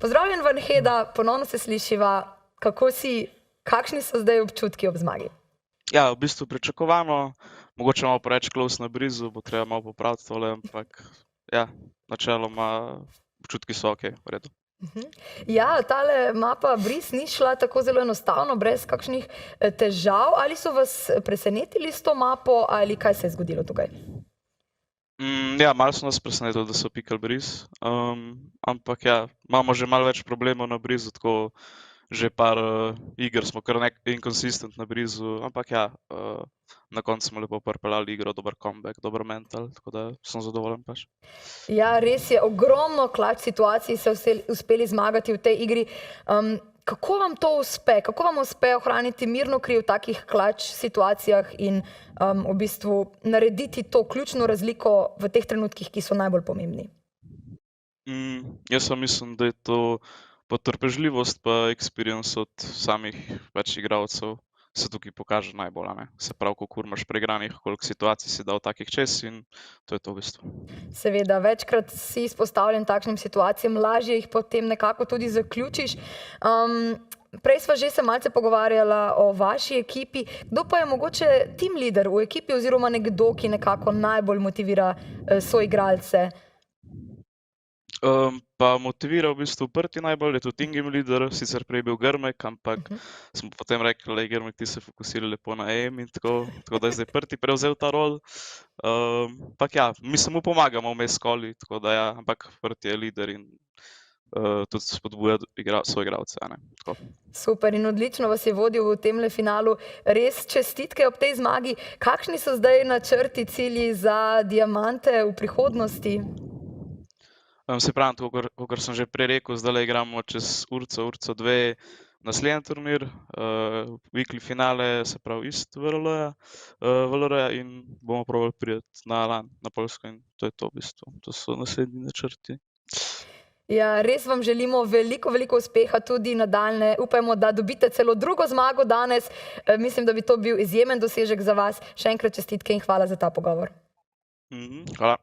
Pozdravljen, Vanheda, ponovno se slišiva. Kakšni so zdaj občutki ob zmagi? Ja, v bistvu pričakovano, mogoče malo preveč close na blizu, bo treba malo popraviti tole, ampak ja, načeloma občutki so okej, v redu. Ja, tale mapa Bris ni šla tako zelo enostavno, brez kakšnih težav. Ali so vas presenetili s to mapo ali kaj se je zgodilo tukaj? Ja, malo so nas presenetili, da so pikali Bris, ampak ja, imamo že malo več problemov na Brizu, tako že par iger smo kar inconsistent na Brizu, ampak ja, na koncu smo lepo pripeljali igro, dober comeback, dober mental, tako da sem zadovoljen pač. Ja, res je, ogromno klač situacij se uspeli zmagati v tej igri. Kako vam to uspe? Kako vam uspe ohraniti mirno kri v takih klač situacijah in v bistvu narediti to ključno razliko v teh trenutkih, ki so najbolj pomembni? Jaz pa mislim, da je to potrpežljivost pa experience od samih pač igralcev se tukaj pokaže najbolj, a ne. Se pravi, koliko imaš preigranih, koliko situacij si dal takih čez in to je to v bistvu. Seveda, večkrat si izpostavljen takšnim situacijam, lažje jih potem nekako tudi zaključiš. Prej sva že se malce pogovarjala o vaši ekipi. Kdo pa je mogoče team leader v ekipi oziroma nekdo, ki nekako najbolj motivira soigralce? Pa motivira v bistvu Prti najbolj, je tudi in game leader, sicer prej bil Grmek, ampak smo potem rekli, lej Grmek, ti se fokusiraj lepo na aim in tako da je zdaj Prti prevzel ta rol. Ampak ja, mi se mu pomagamo vmes koli, tako da ja, ampak Prti je lider in tudi spodbuja soigralce, a ne, tako. Super in odlično vas je vodil v temle finalu. Res čestitke ob tej zmagi. Kakšni so zdaj načrti, cilji za diamante v prihodnosti? Se pravi, kakor sem že prej rekel, zdajle igramo čez urico, dve naslednji turnir, weekly finale, se pravi East VLR-ja in bomo probali priti na LAN, na Poljsko in to je to v bistvu. To so naslednji načrti. Ja, res vam želimo veliko uspeha tudi nadaljnje. Upajmo, da dobite celo drugo zmago danes. Mislim, da bi to bil izjemen dosežek za vas. Še enkrat čestitke in hvala za ta pogovor. Hvala.